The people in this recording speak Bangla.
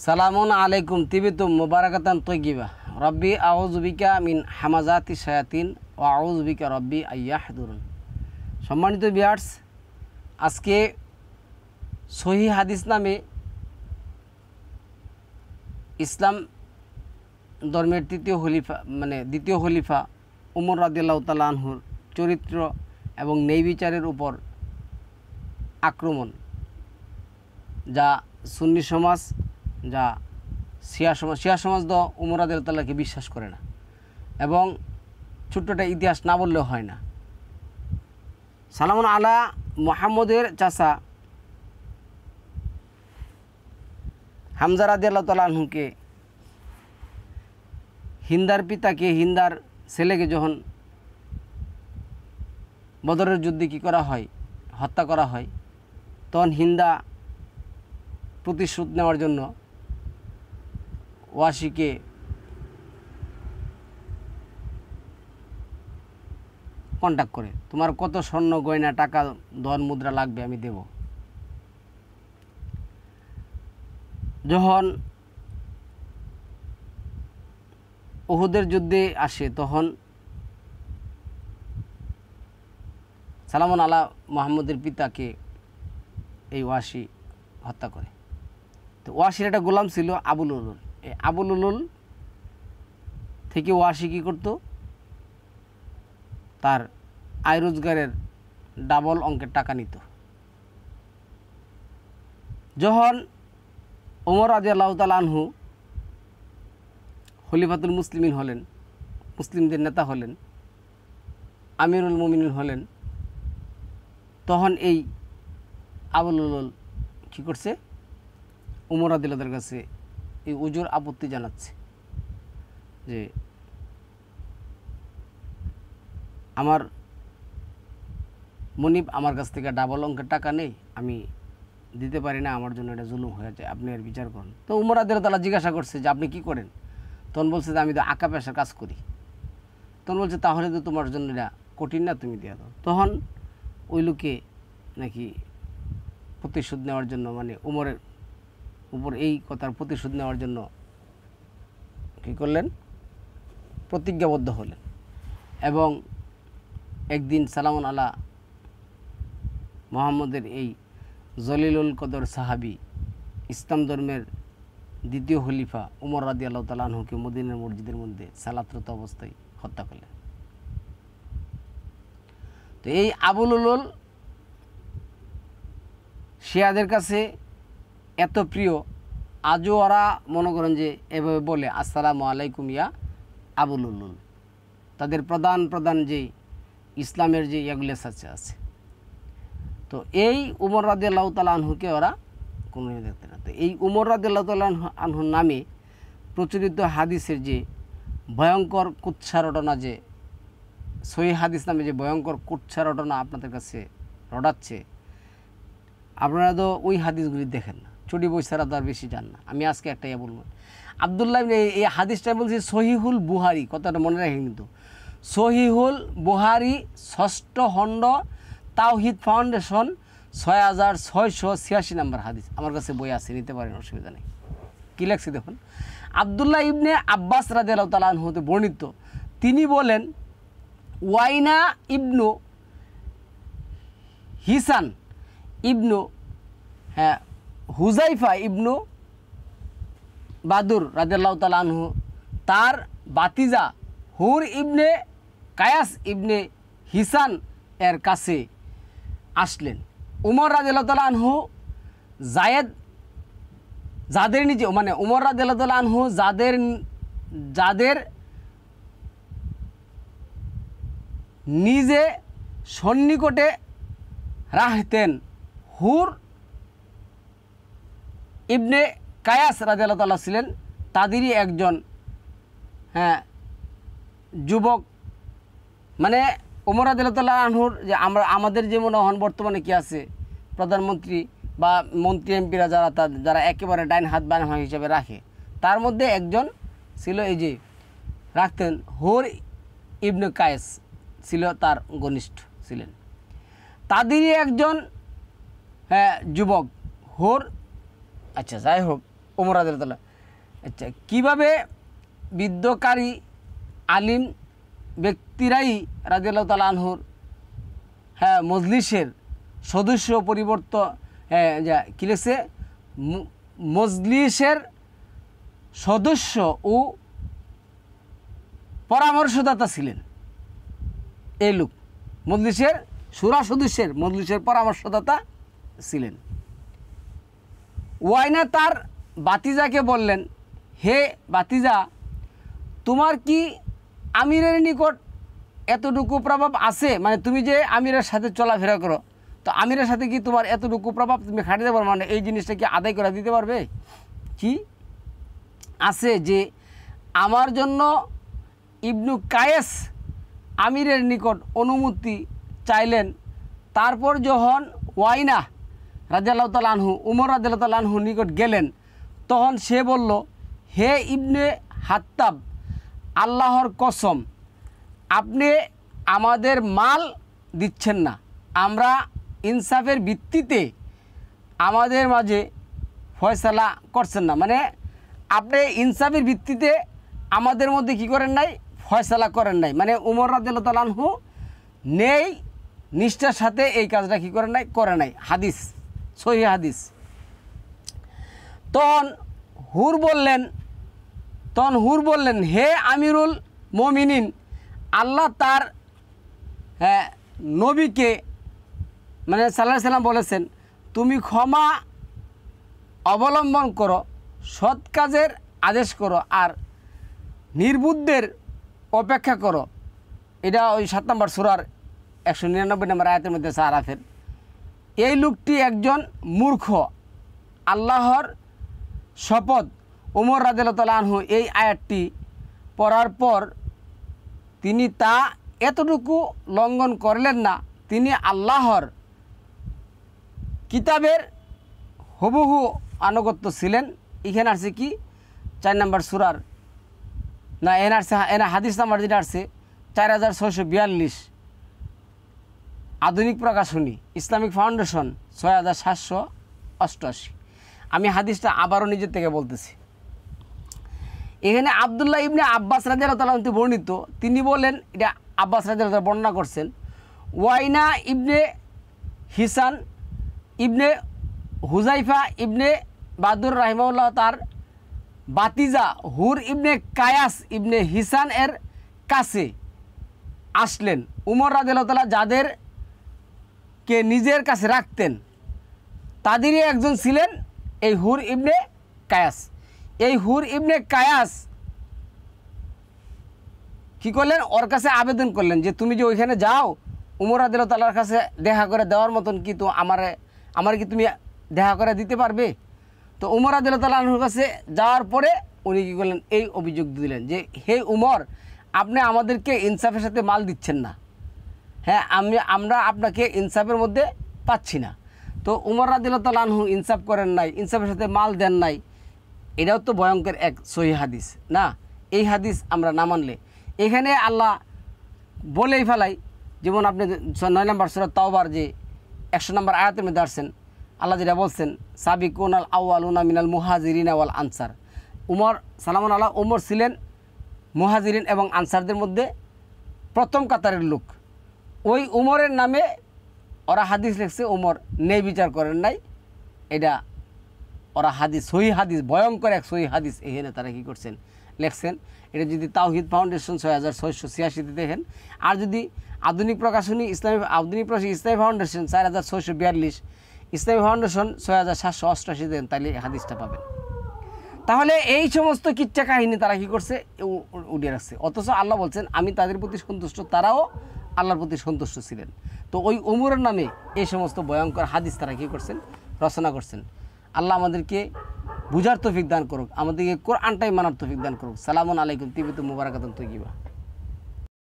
সালামুন আলাইকুম তিবিতুম মুবারাকাতান তৈয়িবা রব্বি আউযু বিকা মিন হামাজাতি শায়াতিন ওয়া আউযু বিকা রব্বি আইয়াহদুরুন। সম্মানিত ভিউয়ার্স, আজকে সহিহ হাদিস নামে ইসলাম ধর্মের দ্বিতীয় খলিফা উমর রাদিয়াল্লাহু তাআলা আনহুর চরিত্র এবং ন্যায় বিচারের উপর আক্রমণ, যা সুন্নি সমাজ, যা শিয়া সমাজ তো উমর রাদিয়াল্লাহু তাআলাকে বিশ্বাস করে না এবং ছোট্টটা ইতিহাস না বললেও হয় না। সালামুন আলা মুহাম্মদের চাচা হামজা রাদিয়াল্লাহু তাআলা আনহুকে, হিন্দার পিতাকে, হিন্দার ছেলেকে যখন বদরের যুদ্ধে কী করা হয়, হত্যা করা হয়, তখন হিন্দা প্রতিশোধ নেওয়ার জন্য ওয়াসিকে কন্ট্যাক্ট করে, তোমার কত স্বর্ণ গয়না টাকা ধন মুদ্রা লাগবে আমি দেব। যখন উহুদের যুদ্ধে আসে তখন সালামুন আলা মুহাম্মদের পিতাকে এই ওয়াসি হত্যা করে। তো ওয়াসির একটা গোলাম ছিল আবুল উলুল। এই আবুল উলুল থেকে ওয়াসি কী করতো, তার আয় রোজগারের ডাবল অঙ্কের টাকা নিত। যখন ওমর রাদিয়াল্লাহু তাআলা আনহু খলিফাতুল মুসলিমিন হলেন, মুসলিমদের নেতা হলেন, আমিরুল মুমিনিন হলেন, তখন এই আবুল উলুল কী করছে, উমর রাদিয়াল্লাহু তাআলার কাছে এই উজুর আপত্তি জানাচ্ছে যে আমার মনিব আমার কাছ থেকে ডাবল অঙ্কের টাকা নেই, আমি দিতে পারি না, আমার জন্য এটা জুলুম হয়ে যায়, আপনি এর বিচার করুন। তো উমর রাদিয়াল্লাহু তাআলা জিজ্ঞাসা করছে যে আপনি কি করেন? তখন বলছে যে আমি তো আঁকা পেশার কাজ করি। তখন বলছে তাহলে তো তোমার জন্য এটা কঠিন না, তুমি দিয়ে দাও। তখন ওই লোকে নাকি প্রতিশোধ নেওয়ার জন্য, মানে উমরের উপর এই কথার প্রতিশোধ নেওয়ার জন্য কী করলেন, প্রতিজ্ঞাবদ্ধ হলেন এবং একদিন সালামুন আলা মুহাম্মদের এই জলিলুল কদর সাহাবী, ইসলাম ধর্মের দ্বিতীয় খলিফা উমর রাদিয়াল্লাহু তাআলা আনহুকে মদিনার মসজিদের মধ্যে সালাতরত অবস্থায় হত্যা করলেন। তো এই আবুল উলুল শিয়াদের কাছে এত প্রিয়, আজও ওরা মনে করেন যে এভাবে বলে, আসসালামু আলাইকুম ইয়া আবুল উলুল। তাদের প্রধান যে ইসলামের যে এগুলো আছে। তো এই উমর রাদিয়াল্লাহু তাআলা আনহুকে ওরা কোনো দেখতে না। তো এই উমর রাদিয়াল্লাহু তাআলা আনহুর নামে প্রচলিত হাদিসের যে ভয়ঙ্কর কুৎসা রটনা, যে সহিহ হাদিস নামে যে ভয়ঙ্কর কুৎসা রটনা আপনাদের কাছে রটাচ্ছে, আপনারা তো ওই হাদিসগুলি দেখেন না, চটি বই ছাড়া তো আর বেশি জান না। আমি আজকে একটাই বলবো, আব্দুল্লাহ এই হাদিসটা বলছি সহিহুল বুহারি, কথাটা মনে রাখেন কিন্তু, সহিহুল বুহারি 6ষ্ঠ খণ্ড তাওহিদ ফাউন্ডেশন 6686 নম্বর হাদিস। আমার কাছে বই আছে, নিতে পারেন, অসুবিধা নেই। কী লেখছি দেখুন, আব্দুল্লাহ ইবনে আব্বাস রাদিয়াল্লাহু তাআলা আনহু হতে বর্ণিত, তিনি বলেন, ওয়াইনা ইবনু হিসান ইবনু হুজাইফা ইবনু বাদুর রাদিয়াল্লাহু তাআলা আনহু তার বাতিজা হুর ইবনে কায়াস ইবনে হিসান এর কাছে আসলেন। উমর রাদিয়াল্লাহু তাআলা আনহু যাদের নিজে, মানে উমর রাদিয়াল্লাহু তাআলা আনহু যাদের নিজে সন্নিকটে রাখতেন, হুর ইবনে কায়াস রাদিয়াল্লাহু তাআলা ছিলেন তাদেরই একজন যুবক। মানে ওমর রাদিয়াল্লাহু তাআলা আনহুর যে আমাদের যেমন এখন বর্তমানে কি আছে, প্রধানমন্ত্রী বা মন্ত্রী এমপিরা যারা একেবারে ডাইন হাত বাম হাত হিসেবে রাখে, তার মধ্যে একজন ছিল এই যে রাখতেন, হুর ইবনে কায়েস ছিল তার ঘনিষ্ঠ ছিলেন, তাদেরই একজন যুবক হুর। আচ্ছা, যাই হোক, ওমর রাদিয়াল্লাহু তাআলা। আচ্ছা, কীভাবে বিদ্যকারী আলিম ব্যক্তিরাই রাদিয়াল্লাহু তাআলা আনহুর মজলিসের সদস্য পরিবর্তন যা কী লিখছে, মজলিসের সদস্য ও পরামর্শদাতা ছিলেন এই লোক, মজলিসের শুরা সদস্যের মজলিসের পরামর্শদাতা ছিলেন। ওয়াইনা তার বাতিজাকে বললেন, হে বাতিজা, তোমার কি আমিরের নিকট এতটুকু প্রভাব আছে? মানে তুমি যে আমিরের সাথে চলাফেরা করো, তো আমিরের সাথে কি তোমার এতটুকু প্রভাব তুমি খাটাতে পারো? মানে এই জিনিসটা কি আদায় করে দিতে পারবে? কি আছে যে আমার জন্য ইবনু কায়েস আমিরের নিকট অনুমতি চাইলেন, তারপর যখন ওয়াইনা রাদিয়াল্লাহু তাআলা আনহু উমর রাদিয়াল্লাহু তাআলা আনহু নিকট গেলেন, তখন সে বলল, হে ইবনে হাত্তাব, আল্লাহর কসম, আপনি আমাদের মাল দিচ্ছেন না, আমরা ইনসাফের ভিত্তিতে আমাদের মাঝে ফয়সালা করছেন না। মানে আপনি ইনসাফের ভিত্তিতে আমাদের মধ্যে কি করেন নাই, ফয়সালা করেন নাই। মানে উমর রাদিয়াল্লাহু তাআলা আনহু নেই নিষ্ঠার সাথে এই কাজটা কি করেন নাই, করে নাই। হাদিস, সহিহ হাদিস। তখন হুর বললেন, হে আমিরুল মুমিনিন, আল্লাহ তার নবীকে মানে সাল্লাল্লাহু আলাইহি সাল্লাম বলেছেন, তুমি ক্ষমা অবলম্বন করো, সৎ কাজের আদেশ করো, আর নির্বুদ্ধের অপেক্ষা করো। এটা ওই 7 নম্বর সূরার 199 নম্বর আয়াতের মধ্যে আছে আরাফের। এই লোকটি একজন মূর্খ, আল্লাহর শপথ। ওমর রাদিয়াল্লাহু তাআলা আনহু এই আয়াতটি পড়ার পর তিনি তা এতটুকু লঙ্ঘন করলেন না, তিনি আল্লাহর কিতাবের হুবহু আনুগত্য ছিলেন। এখানে আসছে কি 4 নম্বর সূরার না এনা হাদিস নাম্বার যেটা আসছে 4642, আধুনিক প্রকাশনী, ইসলামিক ফাউন্ডেশন 6788। আমি হাদিসটা আবারও নিজের থেকে বলতেছি। এখানে আব্দুল্লাহ ইবনে আব্বাস রাদিয়াল্লাহু তাআলা আনহু বর্ণিত, তিনি বলেন, এটা আব্বাস রাদিয়াল্লাহু তাআলা বর্ণনা করছেন, ওয়াইনা ইবনে হিসান ইবনে হুজাইফা ইবনে বাদুর রাহিমাহুল্লাহ তার বাতিজা হুর ইবনে কায়াস ইবনে হিসান এর কাছে আসলেন। উমর রাদিয়াল্লাহু তাআলা যাদেরকে নিজের কাছে রাখতেন তাদেরই একজন ছিলেন এই হুর ইবনে কায়াস। এই হুর ইবনে কায়াস কি করলেন, ওর কাছে আবেদন করলেন যে তুমি যে ওইখানে যাও, উমর রাদিয়াল্লাহু তাআলার কাছে দেখা করে দেওয়ার মতন কি তো আমার কি তুমি দেখা করে দিতে পারবে? তো উমর রাদিয়াল্লাহু তাআলা আনহুর কাছে যাওয়ার পরে উনি কী করলেন, এই অভিযোগ দিলেন যে হে উমর, আপনি আমাদেরকে ইনসাফের সাথে মাল দিচ্ছেন না। হ্যাঁ, আমরা আপনাকে ইনসাফের মধ্যে পাচ্ছি না। তো উমর রাদিয়াল্লাহু তাআলা আনহু ইনসাফ করেন নাই, ইনসাফের সাথে মাল দেন নাই। এটাও তো ভয়ঙ্কর এক সহিহ হাদিস না? এই হাদিস আমরা না মানলে এখানে আল্লাহ বলেই ফেলাই, যেমন আপনি 9 নম্বর সূরা তাওবার যে 100 নম্বর আয়াতের মধ্যে আসছেন, আল্লাহ যেটা বলছেন, সাবিকুনাল আউয়ালুনা মিনাল মুহাজিরিনা ওয়াল আনসার। উমর সালামুন আল্লাহ, উমর ছিলেন মুহাজিরিন এবং আনসারদের মধ্যে প্রথম কাতারের লোক। ওই উমরের নামে ওরা হাদিস লিখছে, উমর ন্যায় বিচার করেন নাই। এটা ওরা হাদিস, সহিহ হাদিস, ভয়ঙ্কর এক সহিহ হাদিস এখানে তারা কী করছেন, লেখছেন। এটা যদি তাওহিদ ফাউন্ডেশন 6686-তে দেখেন, আর যদি আধুনিক প্রকাশনী আধুনিক প্রকাশনী ইসলামী ফাউন্ডেশন 4642, ইসলামী ফাউন্ডেশন 6788 দেন, তাহলে হাদিসটা পাবেন। তাহলে এই সমস্ত কিচ্ছা কাহিনী তারা কী করছে, উঠিয়ে রাখছে। অথচ আল্লাহ বলছেন, আমি তাদের প্রতি সন্তুষ্ট, তারাও আল্লাহর প্রতি সন্তুষ্ট ছিলেন। তো ওই উমরের নামে এই সমস্ত ভয়ঙ্কর হাদিস তারা কী করছেন, রচনা করছেন। আল্লাহ আমাদেরকে বুঝার তৌফিক দান করুক, আমাদেরকে কোরআনটাই মানার তৌফিক দান করুক। সালামুন আলাইকুম তিবিতু মুবারাকাতুন তৈয়িবা।